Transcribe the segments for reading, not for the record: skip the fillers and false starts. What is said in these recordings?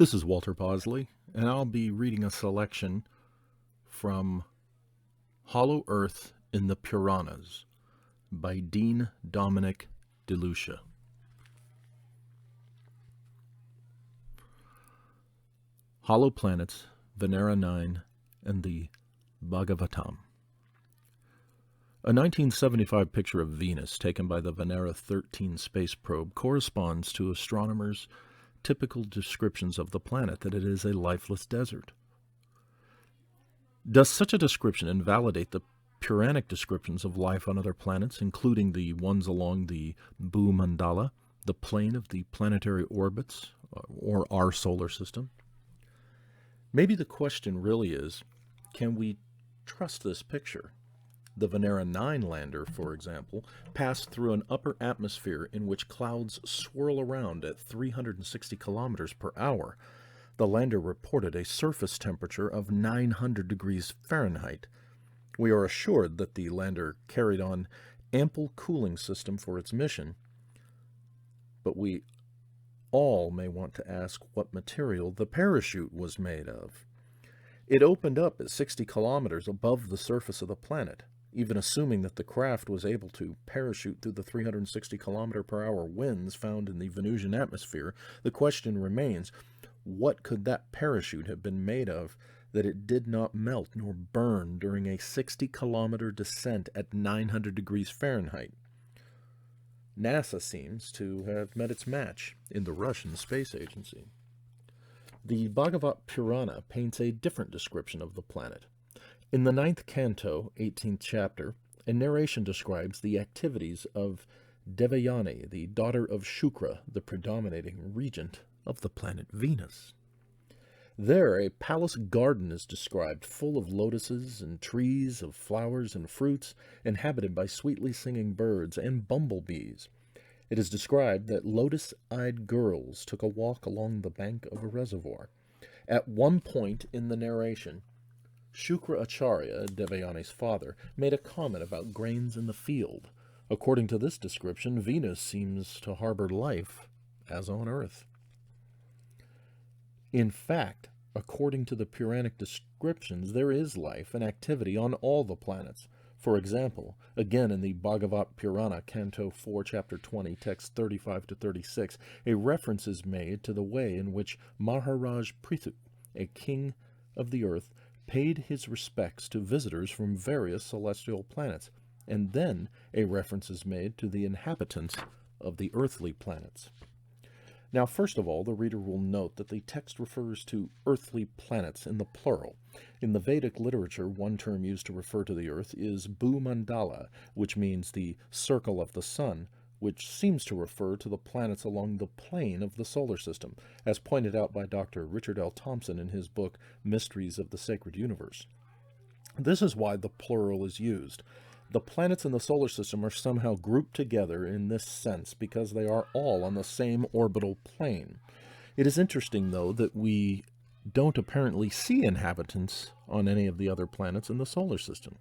This is Walter Bosley, and I'll be reading a selection from Hollow Earth in the Puranas by Dean Dominic DeLucia. Hollow Planets, Venera 9, and the Bhagavatam. A 1975 picture of Venus taken by the Venera 13 space probe corresponds to astronomers' typical descriptions of the planet, that it is a lifeless desert. Does such a description invalidate the Puranic descriptions of life on other planets, including the ones along the Bhumandala, the plane of the planetary orbits, or our solar system? Maybe the question really is, can we trust this picture? The Venera 9 lander, for example, passed through an upper atmosphere in which clouds swirl around at 360 kilometers per hour. The lander reported a surface temperature of 900 degrees Fahrenheit. We are assured that the lander carried on ample cooling system for its mission, but we all may want to ask what material the parachute was made of. It opened up at 60 kilometers above the surface of the planet. Even assuming that the craft was able to parachute through the 360 km per hour winds found in the Venusian atmosphere, the question remains, what could that parachute have been made of that it did not melt nor burn during a 60-kilometer descent at 900 degrees Fahrenheit? NASA seems to have met its match in the Russian Space Agency. The Bhagavad Purana paints a different description of the planet. In the 9th canto, 18th chapter, a narration describes the activities of Devayani, the daughter of Shukra, the predominating regent of the planet Venus. There, a palace garden is described full of lotuses and trees of flowers and fruits, inhabited by sweetly singing birds and bumblebees. It is described that lotus-eyed girls took a walk along the bank of a reservoir. At one point in the narration, Shukra Acharya, Devayani's father, made a comment about grains in the field. According to this description, Venus seems to harbor life, as on Earth. In fact, according to the Puranic descriptions, there is life and activity on all the planets. For example, again in the Bhagavad Purana, Canto 4, Chapter 20, text 35 to 36, a reference is made to the way in which Maharaj Prithu, a king of the earth, paid his respects to visitors from various celestial planets, and then a reference is made to the inhabitants of the earthly planets. Now, first of all, the reader will note that the text refers to earthly planets in the plural. In the Vedic literature, one term used to refer to the earth is Bhumandala, which means the circle of the sun, which seems to refer to the planets along the plane of the solar system, as pointed out by Dr. Richard L. Thompson in his book, Mysteries of the Sacred Universe. This is why the plural is used. The planets in the solar system are somehow grouped together in this sense because they are all on the same orbital plane. It is interesting, though, that we don't apparently see inhabitants on any of the other planets in the solar system.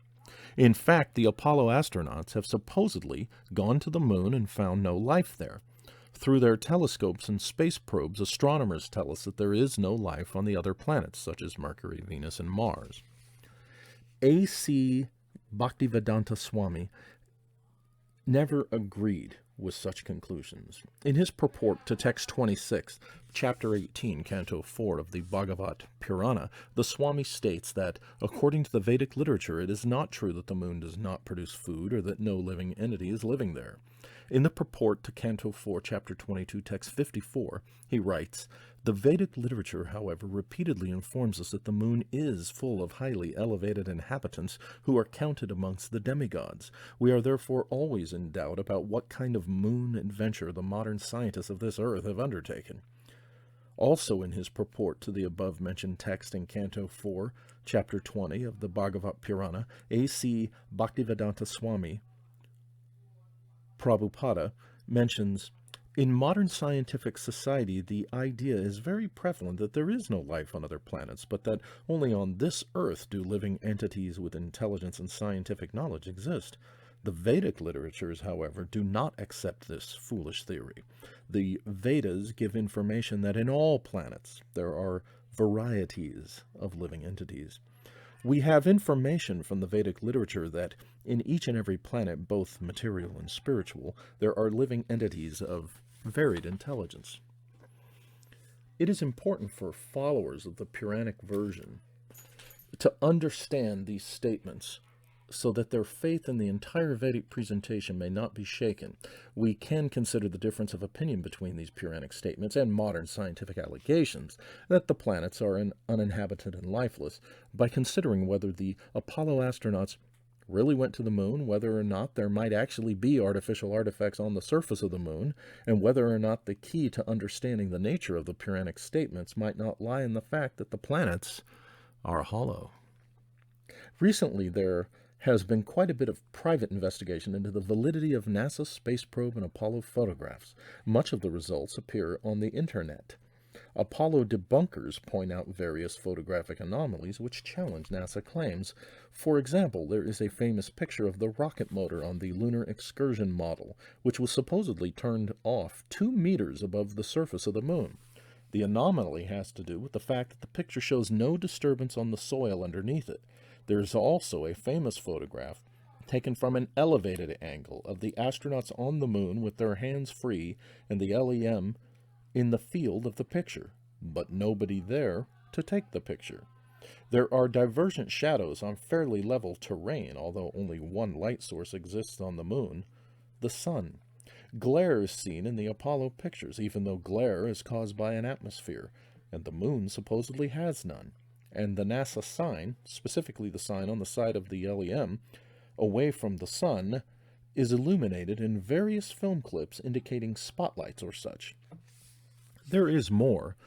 In fact, the Apollo astronauts have supposedly gone to the moon and found no life there. Through their telescopes and space probes, astronomers tell us that there is no life on the other planets, such as Mercury, Venus, and Mars. A.C. Bhaktivedanta Swami never agreed with such conclusions. In his purport to text 26, chapter 18, canto 4 of the Bhagavad Purana, the Swami states that, according to the Vedic literature, it is not true that the moon does not produce food or that no living entity is living there. In the purport to canto 4, chapter 22, text 54, he writes, "The Vedic literature, however, repeatedly informs us that the moon is full of highly elevated inhabitants who are counted amongst the demigods. We are therefore always in doubt about what kind of moon adventure the modern scientists of this earth have undertaken." Also in his purport to the above-mentioned text in Canto 4, Chapter 20 of the Bhagavad Purana, A.C. Bhaktivedanta Swami Prabhupada mentions, "In modern scientific society, the idea is very prevalent that there is no life on other planets, but that only on this earth do living entities with intelligence and scientific knowledge exist. The Vedic literatures, however, do not accept this foolish theory. The Vedas give information that in all planets there are varieties of living entities. We have information from the Vedic literature that in each and every planet, both material and spiritual, there are living entities of varied intelligence. It is important for followers of the Puranic version to understand these statements so that their faith in the entire Vedic presentation may not be shaken. We can consider the difference of opinion between these Puranic statements and modern scientific allegations that the planets are uninhabited and lifeless by considering whether the Apollo astronauts really went to the moon, whether or not there might actually be artificial artifacts on the surface of the moon, and whether or not the key to understanding the nature of the Puranic statements might not lie in the fact that the planets are hollow. Recently, there has been quite a bit of private investigation into the validity of NASA's space probe and Apollo photographs. Much of the results appear on the internet. Apollo debunkers point out various photographic anomalies which challenge NASA claims. For example, there is a famous picture of the rocket motor on the lunar excursion model, which was supposedly turned off 2 meters above the surface of the moon. The anomaly has to do with the fact that the picture shows no disturbance on the soil underneath it. There is also a famous photograph taken from an elevated angle of the astronauts on the moon with their hands free and the LEM in the field of the picture, but nobody there to take the picture. There are divergent shadows on fairly level terrain, although only one light source exists on the moon, the sun. Glare is seen in the Apollo pictures, even though glare is caused by an atmosphere, and the moon supposedly has none. And the NASA sign, specifically the sign on the side of the LEM, away from the sun, is illuminated in various film clips indicating spotlights or such. There is more,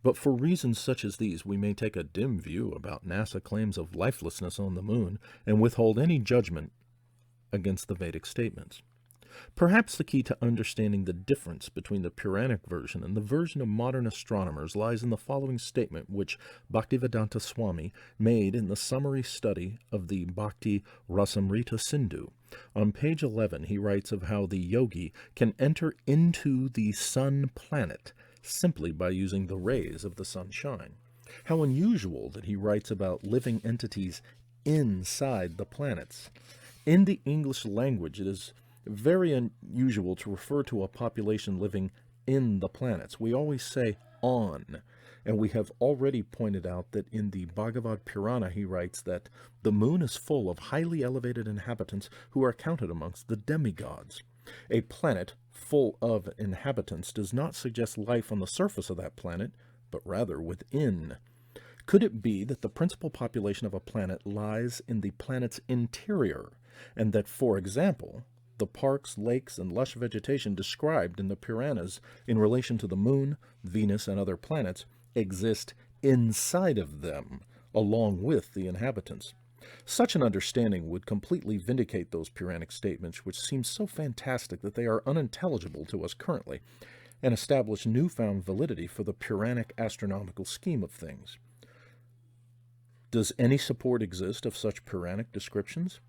but for reasons such as these, we may take a dim view about NASA claims of lifelessness on the moon and withhold any judgment against the Vedic statements. Perhaps the key to understanding the difference between the Puranic version and the version of modern astronomers lies in the following statement which Bhaktivedanta Swami made in the summary study of the Bhakti Rasamrita Sindhu. On page 11, he writes of how the yogi can enter into the sun planet simply by using the rays of the sunshine. How unusual that he writes about living entities inside the planets. In the English language, it is very unusual to refer to a population living in the planets. We always say on, and we have already pointed out that in the Bhagavad Purana he writes that the moon is full of highly elevated inhabitants who are counted amongst the demigods. A planet full of inhabitants does not suggest life on the surface of that planet, but rather within. Could it be that the principal population of a planet lies in the planet's interior, and that, for example, the parks, lakes, and lush vegetation described in the Puranas in relation to the moon, Venus, and other planets exist inside of them, along with the inhabitants? Such an understanding would completely vindicate those Puranic statements which seem so fantastic that they are unintelligible to us currently, and establish newfound validity for the Puranic astronomical scheme of things. Does any support exist of such Puranic descriptions?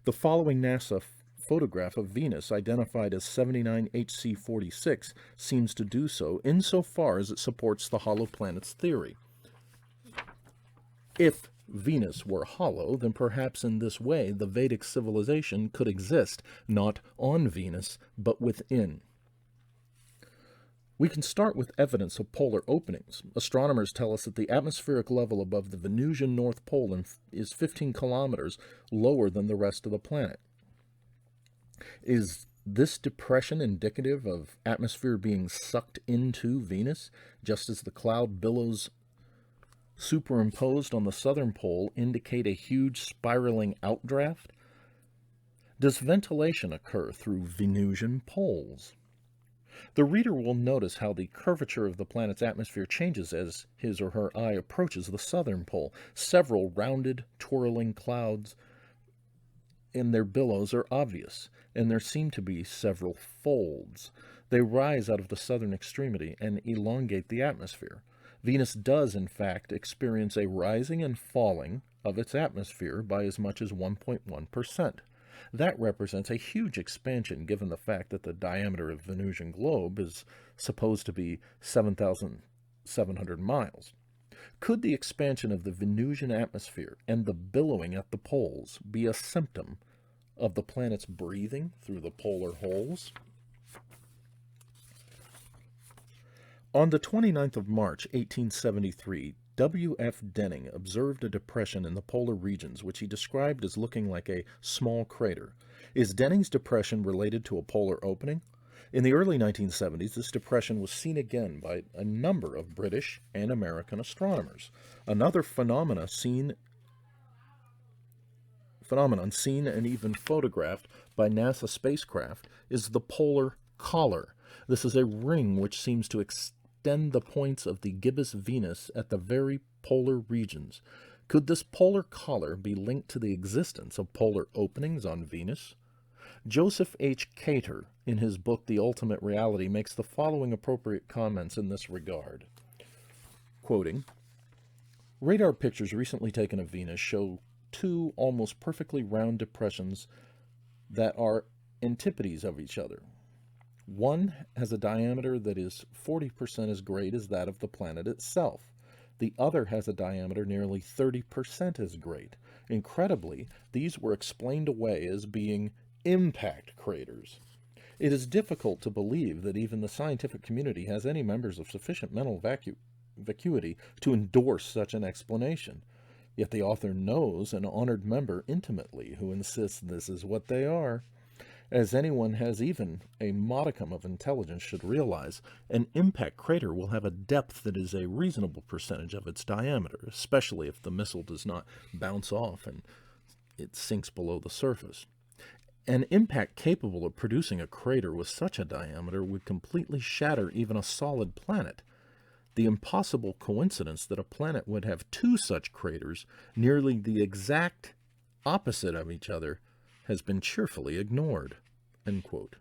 The following NASA photograph of Venus, identified as 79 HC46, seems to do so insofar as it supports the hollow planets theory. If Venus were hollow, then perhaps in this way the Vedic civilization could exist, not on Venus, but within. We can start with evidence of polar openings. Astronomers tell us that the atmospheric level above the Venusian North Pole is 15 kilometers lower than the rest of the planet. Is this depression indicative of atmosphere being sucked into Venus, just as the cloud billows superimposed on the southern pole indicate a huge spiraling outdraft? Does ventilation occur through Venusian poles? The reader will notice how the curvature of the planet's atmosphere changes as his or her eye approaches the southern pole. Several rounded, twirling clouds in their billows are obvious, and there seem to be several folds. They rise out of the southern extremity and elongate the atmosphere. Venus does, in fact, experience a rising and falling of its atmosphere by as much as 1.1%. That represents a huge expansion given the fact that the diameter of the Venusian globe is supposed to be 7,700 miles. Could the expansion of the Venusian atmosphere and the billowing at the poles be a symptom of the planet's breathing through the polar holes? On the 29th of March, 1873, W.F. Denning observed a depression in the polar regions, which he described as looking like a small crater. Is Denning's depression related to a polar opening? In the early 1970s, this depression was seen again by a number of British and American astronomers. Another phenomenon seen and even photographed by NASA spacecraft is the polar collar. This is a ring which seems to extend the points of the gibbous Venus at the very polar regions. Could this polar collar be linked to the existence of polar openings on Venus? Joseph H. Cater, in his book The Ultimate Reality, makes the following appropriate comments in this regard. Quoting, "Radar pictures recently taken of Venus show two almost perfectly round depressions that are antipodes of each other. One has a diameter that is 40% as great as that of the planet itself. The other has a diameter nearly 30% as great. Incredibly, these were explained away as being impact craters. It is difficult to believe that even the scientific community has any members of sufficient mental vacuity to endorse such an explanation. Yet the author knows an honored member intimately who insists this is what they are. As anyone has even a modicum of intelligence should realize, an impact crater will have a depth that is a reasonable percentage of its diameter, especially if the missile does not bounce off and it sinks below the surface. An impact capable of producing a crater with such a diameter would completely shatter even a solid planet. The impossible coincidence that a planet would have two such craters, nearly the exact opposite of each other, has been cheerfully ignored." End quote.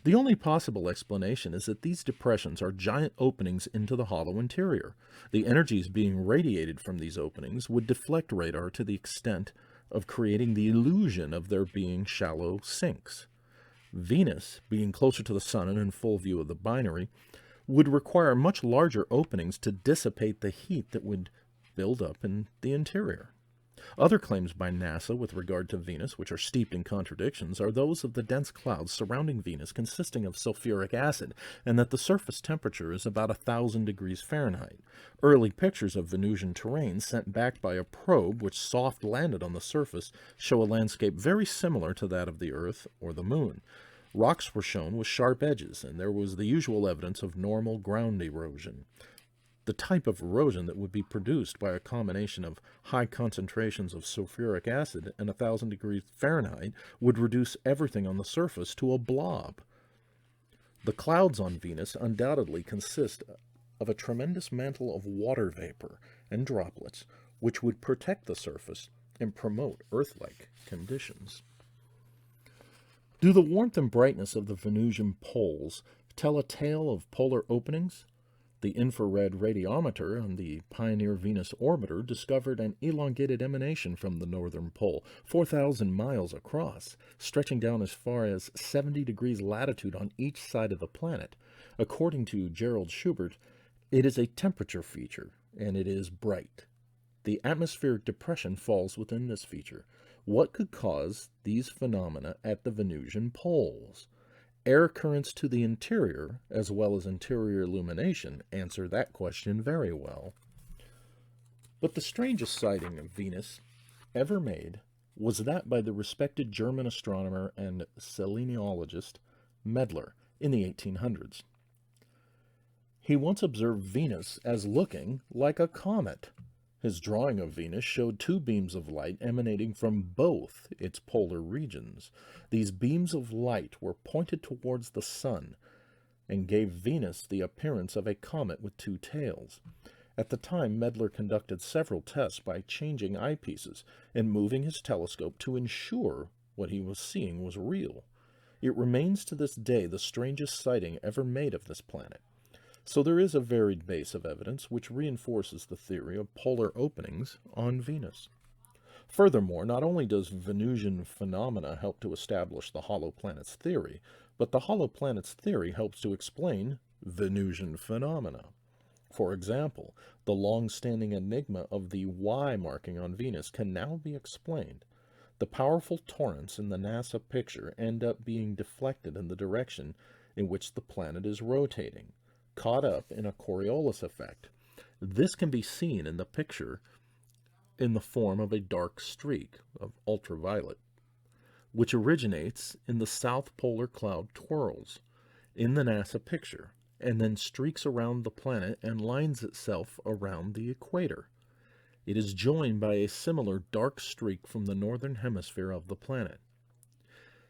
The only possible explanation is that these depressions are giant openings into the hollow interior. The energies being radiated from these openings would deflect radar to the extent of creating the illusion of there being shallow sinks. Venus, being closer to the sun and in full view of the binary, would require much larger openings to dissipate the heat that would build up in the interior. Other claims by NASA with regard to Venus, which are steeped in contradictions, are those of the dense clouds surrounding Venus consisting of sulfuric acid, and that the surface temperature is about 1,000 degrees Fahrenheit. Early pictures of Venusian terrain sent back by a probe which soft landed on the surface show a landscape very similar to that of the Earth or the Moon. Rocks were shown with sharp edges, and there was the usual evidence of normal ground erosion. The type of erosion that would be produced by a combination of high concentrations of sulfuric acid and 1,000 degrees Fahrenheit would reduce everything on the surface to a blob. The clouds on Venus undoubtedly consist of a tremendous mantle of water vapor and droplets, which would protect the surface and promote Earth-like conditions. Do the warmth and brightness of the Venusian poles tell a tale of polar openings? The infrared radiometer on the Pioneer Venus orbiter discovered an elongated emanation from the northern pole, 4,000 miles across, stretching down as far as 70 degrees latitude on each side of the planet. According to Gerald Schubert, it is a temperature feature, and it is bright. The atmospheric depression falls within this feature. What could cause these phenomena at the Venusian poles? Air currents to the interior, as well as interior illumination, answer that question very well. But the strangest sighting of Venus ever made was that by the respected German astronomer and selenologist Mädler in the 1800s. He once observed Venus as looking like a comet. His drawing of Venus showed two beams of light emanating from both its polar regions. These beams of light were pointed towards the sun and gave Venus the appearance of a comet with two tails. At the time, Mädler conducted several tests by changing eyepieces and moving his telescope to ensure what he was seeing was real. It remains to this day the strangest sighting ever made of this planet. So there is a varied base of evidence which reinforces the theory of polar openings on Venus. Furthermore, not only does Venusian phenomena help to establish the hollow planets theory, but the hollow planets theory helps to explain Venusian phenomena. For example, the long-standing enigma of the Y marking on Venus can now be explained. The powerful torrents in the NASA picture end up being deflected in the direction in which the planet is rotating, caught up in a Coriolis effect. This can be seen in the picture in the form of a dark streak of ultraviolet, which originates in the south polar cloud twirls in the NASA picture, and then streaks around the planet and lines itself around the equator. It is joined by a similar dark streak from the northern hemisphere of the planet.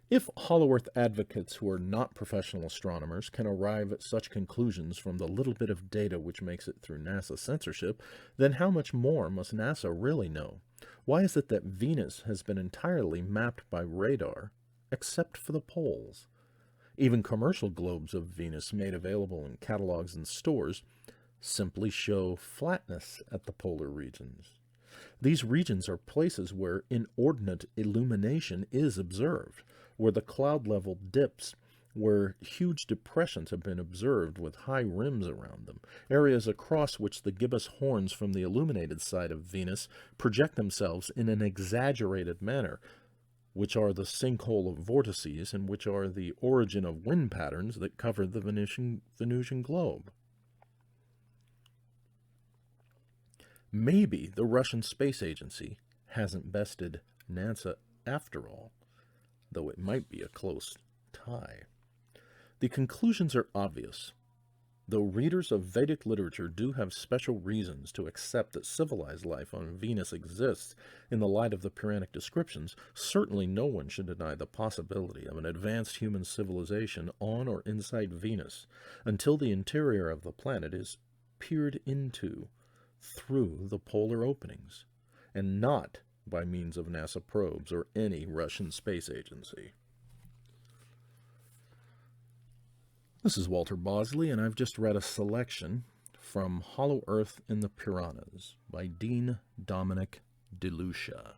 If hollow Earth advocates who are not professional astronomers can arrive at such conclusions from the little bit of data which makes it through NASA censorship, then how much more must NASA really know? Why is it that Venus has been entirely mapped by radar, except for the poles? Even commercial globes of Venus made available in catalogs and stores simply show flatness at the polar regions. These regions are places where inordinate illumination is observed, where the cloud level dips, where huge depressions have been observed with high rims around them, areas across which the gibbous horns from the illuminated side of Venus project themselves in an exaggerated manner, which are the sinkhole of vortices and which are the origin of wind patterns that cover the Venusian globe. Maybe the Russian Space Agency hasn't bested NASA after all, though it might be a close tie. The conclusions are obvious. Though readers of Vedic literature do have special reasons to accept that civilized life on Venus exists in the light of the Puranic descriptions, certainly no one should deny the possibility of an advanced human civilization on or inside Venus until the interior of the planet is peered into through the polar openings, and not by means of NASA probes or any Russian space agency. This is Walter Bosley, and I've just read a selection from Hollow Earth in the Puranas by Dean Dominic DeLucia.